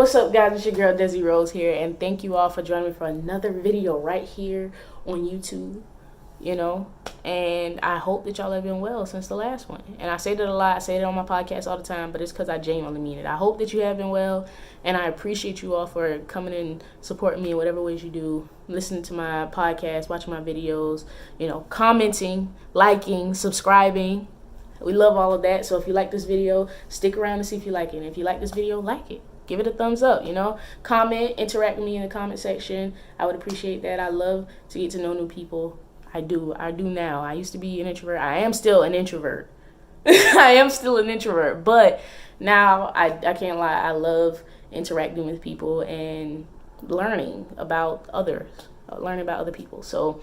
What's up, guys? It's your girl Desi Rose here, and thank you all for joining me for another video right here on YouTube. And I hope that y'all have been well since the last one. And I say that a lot. I say it on my podcast all the time, but it's because I genuinely mean it. I hope that you have been well, and I appreciate you all for coming and supporting me in whatever ways you do, listening to my podcast, watching my videos, commenting, liking, subscribing. We love all of that. So if you like this video, stick around to see if you like it. And if you like this video, like it. Give it a thumbs up, Comment, interact with me in the comment section. I would appreciate that. I love to get to know new people. I do now. I used to be an introvert. I am still an introvert. But now I can't lie. I love interacting with people and learning about others, learning about other people. So,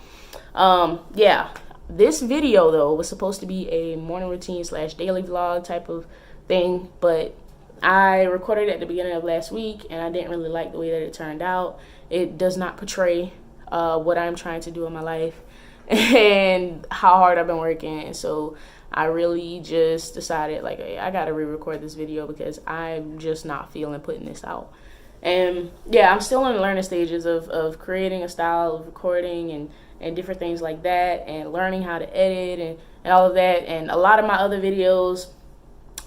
yeah. This video, though, was supposed to be a morning routine / daily vlog type of thing, but I recorded it at the beginning of last week, and I didn't really like the way that it turned out. It does not portray what I'm trying to do in my life and how hard I've been working. And so I really just decided, hey, I got to re-record this video because I'm just not feeling putting this out. And yeah, I'm still in the learning stages of creating a style of recording and different things like that, and learning how to edit and all of that. And a lot of my other videos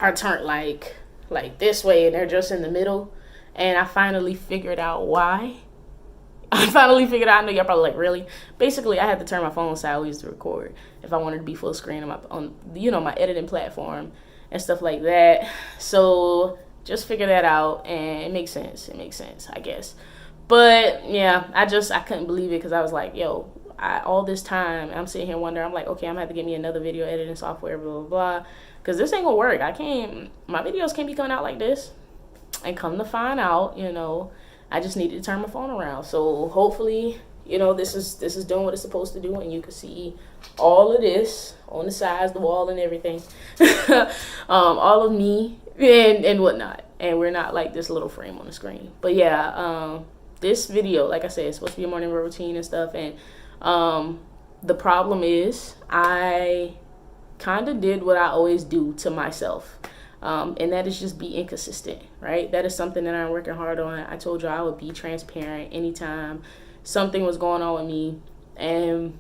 are turned like this way, and they're just in the middle. And I finally figured out why. I know y'all probably like, really? Basically, I had to turn my phone sideways to record if I wanted to be full screen on my editing platform and stuff like that. So just figure that out, and it makes sense. I guess. But yeah, I couldn't believe it, because I was like, yo, all this time I'm sitting here wondering, I'm like, okay, I'm gonna have to get me another video editing software, blah blah blah, because this ain't gonna work. My videos can't be coming out like this. And come to find out, I just needed to turn my phone around. So hopefully, this is doing what it's supposed to do, and you can see all of this on the sides, the wall, and everything. All of me and whatnot. And we're not like this little frame on the screen. But yeah, this video, like I said, it's supposed to be a morning routine and stuff. And the problem is I kind of did what I always do to myself. And that is just be inconsistent, right? That is something that I'm working hard on. I told you I would be transparent anytime something was going on with me. And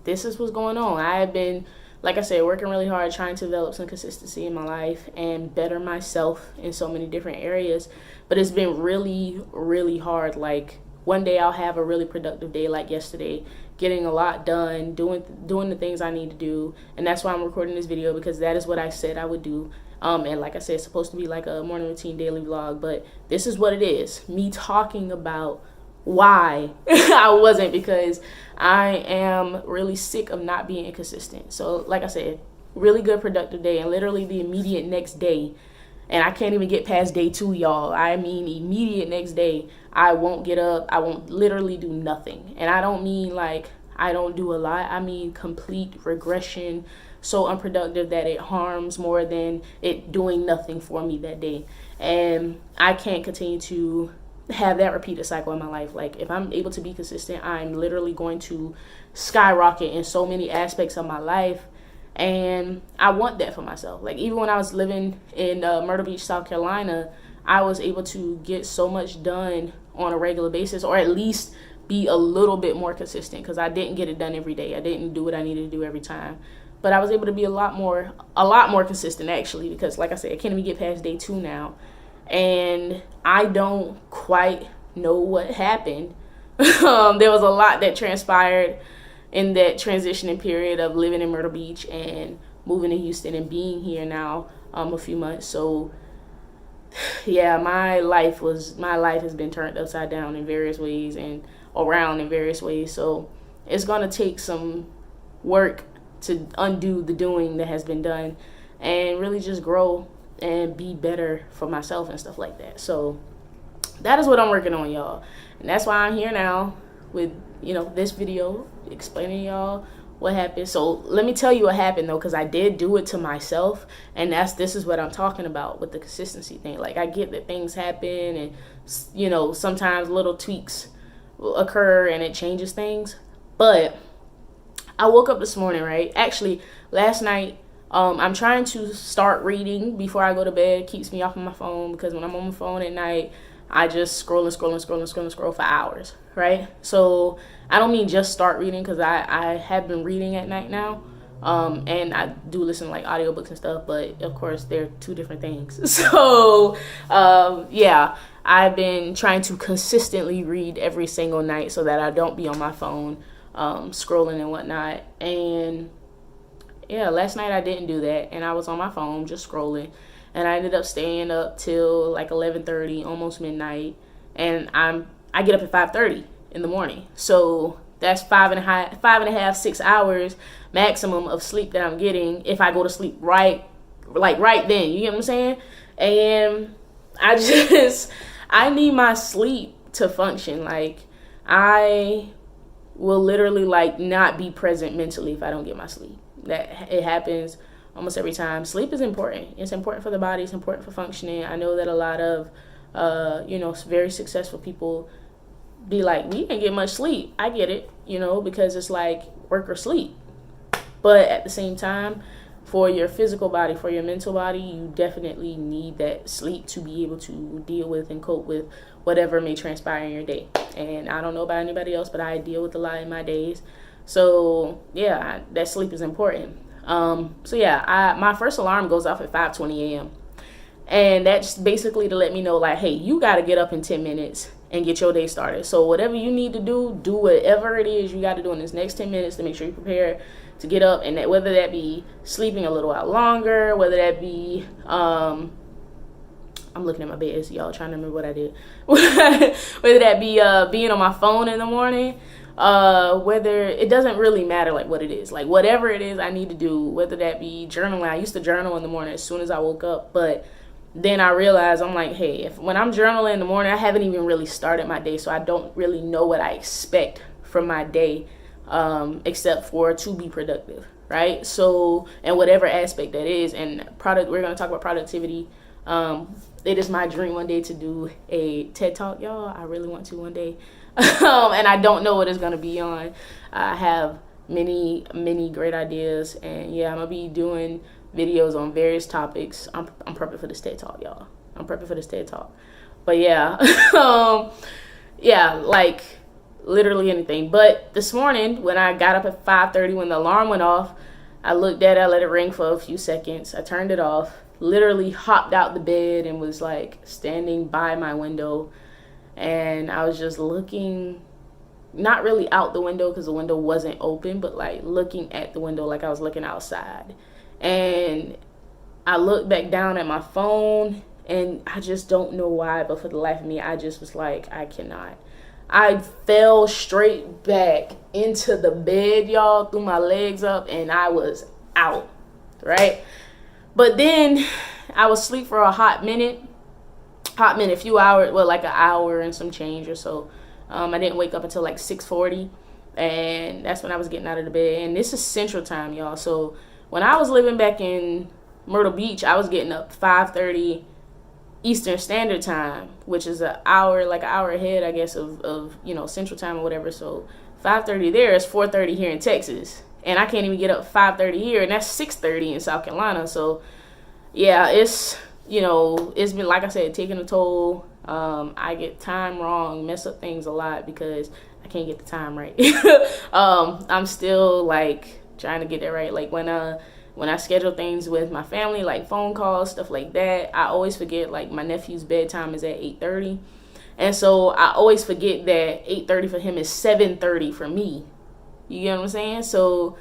this is what's going on. I have been, like I said, working really hard, trying to develop some consistency in my life and better myself in so many different areas. But it's been really, really hard. Like, one day I'll have a really productive day like yesterday, getting a lot done, doing the things I need to do. And that's why I'm recording this video, because that is what I said I would do. And like I said, it's supposed to be like a morning routine daily vlog, but this is what it is. Me talking about why I wasn't, because I am really sick of not being inconsistent. So like I said, really good productive day, and literally the immediate next day, and I can't even get past day 2, y'all. I mean, immediate next day, I won't get up. I won't literally do nothing. And I don't mean like I don't do a lot. I mean complete regression, so unproductive that it harms more than it doing nothing for me that day. And I can't continue to have that repeated cycle in my life. Like, if I'm able to be consistent, I'm literally going to skyrocket in so many aspects of my life. And I want that for myself. Like, even when I was living in Myrtle Beach, South Carolina, I was able to get so much done on a regular basis, or at least be a little bit more consistent, because I didn't get it done every day. I didn't do what I needed to do every time. But I was able to be a lot more consistent, actually, because like I said, I can't even get past day 2 now. And I don't quite know what happened. There was a lot that transpired in that transitioning period of living in Myrtle Beach and moving to Houston and being here now a few months. So yeah, my life has been turned upside down in various ways and around in various ways. So it's gonna take some work to undo the doing that has been done, and really just grow and be better for myself and stuff like that. So that is what I'm working on, y'all. And that's why I'm here now with, this video explaining y'all what happened. So let me tell you what happened, though, because I did do it to myself. And this is what I'm talking about with the consistency thing. Like, I get that things happen, and, sometimes little tweaks will occur and it changes things. But I woke up this morning, right? Actually, last night, I'm trying to start reading before I go to bed. It keeps me off of my phone, because when I'm on my phone at night, I just scroll for hours, right? So I don't mean just start reading, because I have been reading at night now. And I do listen to like audiobooks and stuff, but of course they're two different things. So yeah, I've been trying to consistently read every single night so that I don't be on my phone scrolling and whatnot. And yeah, last night I didn't do that, and I was on my phone just scrolling, and I ended up staying up till like 11:30, almost midnight, and I get up at 5:30 in the morning. So that's 5.5, 6 hours maximum of sleep that I'm getting if I go to sleep right then. You get what I'm saying? And I need my sleep to function. Like, I will literally like not be present mentally if I don't get my sleep. That it happens almost every time. Sleep is important. It's important for the body. It's important for functioning. I know that a lot of very successful people be like, we didn't get much sleep. I get it, because it's like work or sleep. But at the same time, for your physical body, for your mental body, you definitely need that sleep to be able to deal with and cope with whatever may transpire in your day. And I don't know about anybody else, but I deal with a lot in my days. So yeah, that sleep is important. So yeah, my first alarm goes off at 5:20 a.m. And that's basically to let me know, like, hey, you got to get up in 10 minutes and get your day started. So whatever you need to do whatever it is you got to do in this next 10 minutes to make sure you're prepared to get up. And that, whether that be sleeping a little out longer, whether that be, I'm looking at my bed, so y'all trying to remember what I did. Whether that be being on my phone in the morning, whether it doesn't really matter like what it is, like whatever it is I need to do, whether that be journaling. I used to journal in the morning as soon as I woke up, but then I realized, I'm like, hey, when I'm journaling in the morning, I haven't even really started my day, so I don't really know what I expect from my day, except for to be productive, right? So, and whatever aspect that is, and we're going to talk about productivity. It is my dream one day to do a TED Talk, y'all. I really want to one day. And I don't know what it's going to be on. I have many great ideas, and yeah, I'm going to be doing videos on various topics. I'm prepping for this TED Talk, y'all. I'm prepping for this TED Talk. But yeah, yeah, like literally anything. But this morning when I got up at 5:30, when the alarm went off, I looked at it, I let it ring for a few seconds. I turned it off, literally hopped out the bed and was like standing by my window. And I was just looking, not really out the window because the window wasn't open, but like looking at the window like I was looking outside. And I looked back down at my phone, and I just don't know why, but for the life of me, I just was like, I cannot. I fell straight back into the bed, y'all, threw my legs up, and I was out, right? But then I was asleep for a hot minute, few hours, well, like an hour and some change or so. I didn't wake up until like 6:40, and that's when I was getting out of the bed. And this is Central Time, y'all. So when I was living back in Myrtle Beach, I was getting up 5:30 Eastern Standard Time, which is an hour ahead, I guess, of Central Time or whatever. So 5:30 there is 4:30 here in Texas, and I can't even get up 5:30 here, and that's 6:30 in South Carolina. So yeah, it's been, like I said, taking a toll. I get time wrong, mess up things a lot because I can't get the time right. I'm still like trying to get it right. Like when I schedule things with my family, like phone calls, stuff like that, I always forget, like my nephew's bedtime is at 8:30. And so I always forget that 8:30 for him is 7:30 for me. You get what I'm saying? So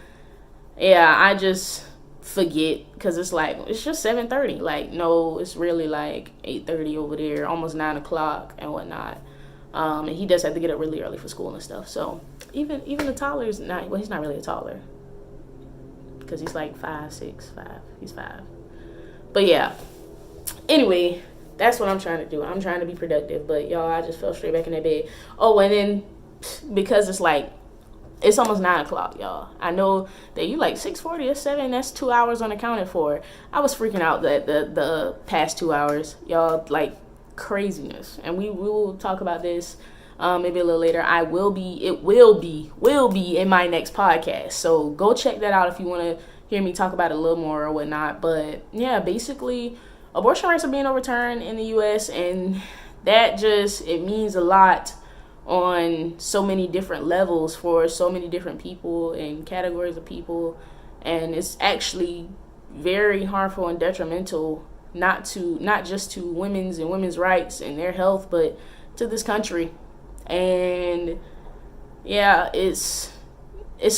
yeah, I just forget because it's like, it's just 7:30. Like, no, it's really like 8:30 over there, almost 9 o'clock and whatnot. And he does have to get up really early for school and stuff. So even the toddler is not, well, he's not really a toddler because he's like 5. He's 5. But yeah, anyway, that's what I'm trying to do. I'm trying to be productive, but y'all, I just fell straight back in that bed. Oh, and then because it's almost 9 o'clock, y'all. I know that you like 6:40 or 7. That's 2 hours unaccounted for. I was freaking out that the past 2 hours, y'all, like craziness. And we will talk about this maybe a little later. It will be in my next podcast. So go check that out if you want to hear me talk about it a little more or whatnot. But yeah, basically, abortion rights are being overturned in the U.S., and that just, it means a lot on so many different levels for so many different people and categories of people. And it's actually very harmful and detrimental, not just to women's rights and their health, but to this country. And yeah, it's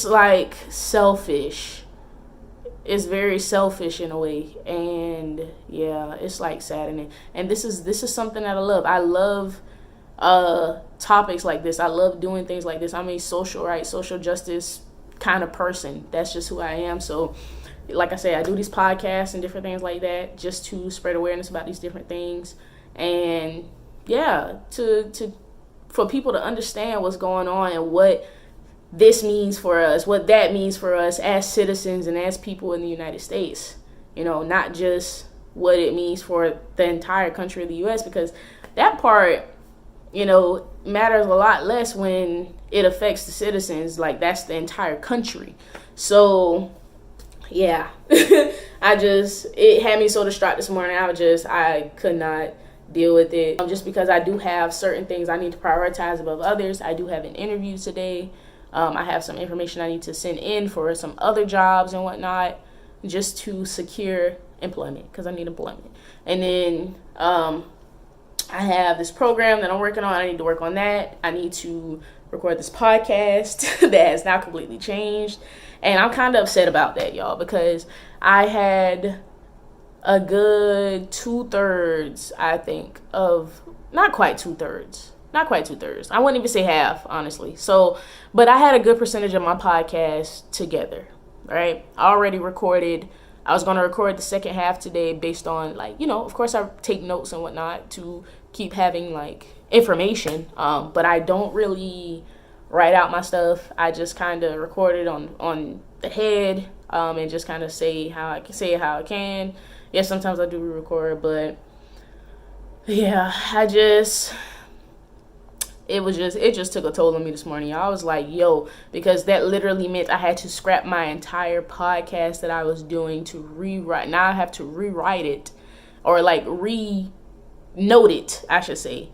like selfish. It's very selfish in a way, and yeah, it's like saddening. And this is something that I love. I love topics like this. I love doing things like this. I'm a social rights, social justice kind of person. That's just who I am. So like I say, I do these podcasts and different things like that just to spread awareness about these different things. And yeah, for people to understand what's going on and what this means for us, what that means for us as citizens and as people in the United States. You know, not just what it means for the entire country of the U.S., because that part, you know, matters a lot less when it affects the citizens. Like, that's the entire country. So yeah, it had me so distraught this morning. I could not deal with it, just because I do have certain things I need to prioritize above others. I do have an interview today. I have some information I need to send in for some other jobs and whatnot, just to secure employment, because I need employment. And then I have this program that I'm working on. I need to work on that. I need to record this podcast that has now completely changed. And I'm kind of upset about that, y'all, because I had a good 2/3, I think, of, not quite 2/3. I wouldn't even say half, honestly. So, but I had a good percentage of my podcast together, right? I already recorded. I was going to record the second half today based on, like, you know, of course I take notes and whatnot to keep having, like, information. But I don't really write out my stuff. I just kind of record it on the head, and just kind of say how I can. Yeah, sometimes I do re-record, but yeah, it just took a toll on me this morning. I was like, yo, because that literally meant I had to scrap my entire podcast that I was doing to rewrite. Now I have to rewrite it, or like re-note it, I should say.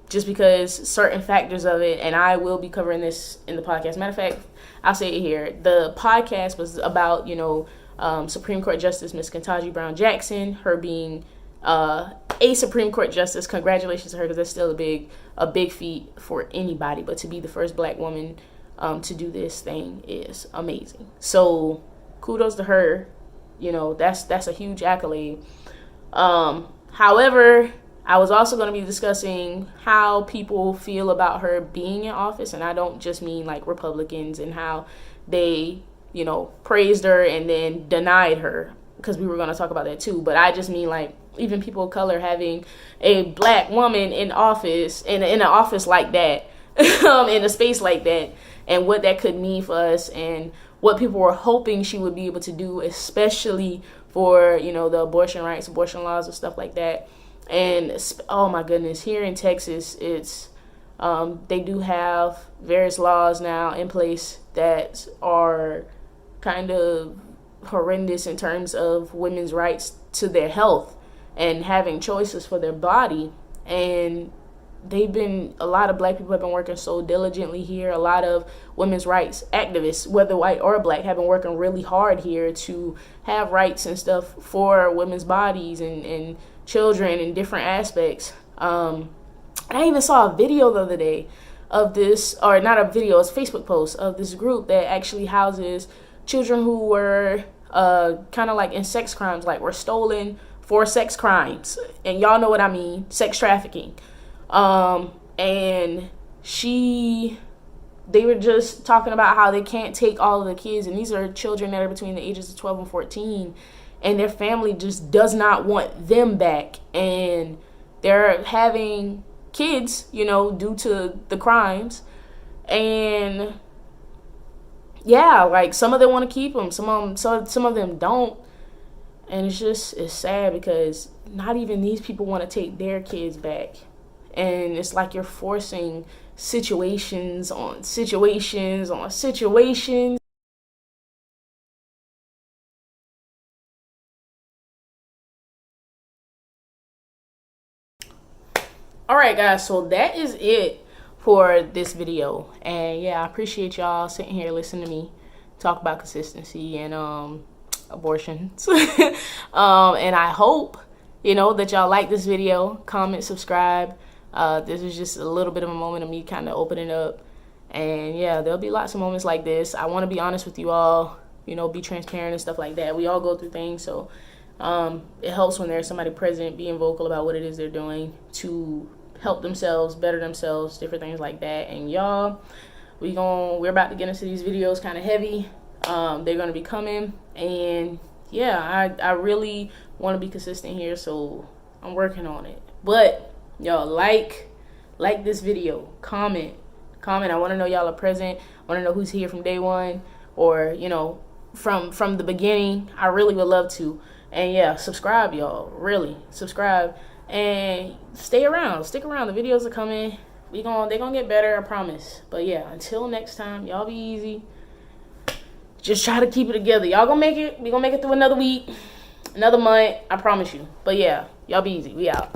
Just because certain factors of it, and I will be covering this in the podcast. Matter of fact, I'll say it here. The podcast was about, you know, Supreme Court Justice Miss Ketanji Brown Jackson, her being a Supreme Court justice. Congratulations to her, because that's still a big feat for anybody. But to be the first Black woman to do this thing is amazing. So kudos to her. You know, that's a huge accolade. However, I was also going to be discussing how people feel about her being in office, and I don't just mean like Republicans and how they, you know, praised her and then denied her, because we were going to talk about that too. But I just mean like even people of color having a Black woman in office, in an office like that, in a space like that, and what that could mean for us, and what people were hoping she would be able to do, especially for, you know, the abortion rights, abortion laws, and stuff like that. And oh my goodness, here in Texas, it's they do have various laws now in place that are kind of horrendous in terms of women's rights to their health and having choices for their body. And a lot of Black people have been working so diligently here. A lot of women's rights activists, whether white or Black, have been working really hard here to have rights and stuff for women's bodies and children in different aspects. I even saw a video the other day of this, or not a video, it's a Facebook post of this group that actually houses children who were kind of like in sex crimes, like were stolen for sex crimes. And y'all know what I mean, sex trafficking. And they were just talking about how they can't take all of the kids, and these are children that are between the ages of 12 and 14, and their family just does not want them back, and they're having kids, you know, due to the crimes. And yeah, like some of them want to keep them, some of them don't. And it's sad, because not even these people want to take their kids back. And it's like you're forcing situations on situations on situations. All right, guys, so that is it for this video. And yeah, I appreciate y'all sitting here listening to me talk about consistency and abortions. And I hope, you know, that y'all like this video. Comment, subscribe. This is just a little bit of a moment of me kind of opening up. And yeah, there'll be lots of moments like this. I want to be honest with you all, you know, be transparent and stuff like that. We all go through things, so it helps when there's somebody present being vocal about what it is they're doing to help themselves, better themselves, different things like that. And y'all, we're about to get into these videos kind of heavy. They're gonna be coming, and yeah, I really want to be consistent here, so I'm working on it. But y'all, like this video, comment. I want to know y'all are present. I want to know who's here from day one, or you know, from the beginning. I really would love to. And yeah, subscribe, y'all. Really subscribe and stick around. The videos are coming. They're gonna get better, I promise. But yeah, until next time, y'all be easy. Just try to keep it together. Y'all gonna make it. We gonna make it through another week, another month. I promise you. But yeah, y'all be easy. We out.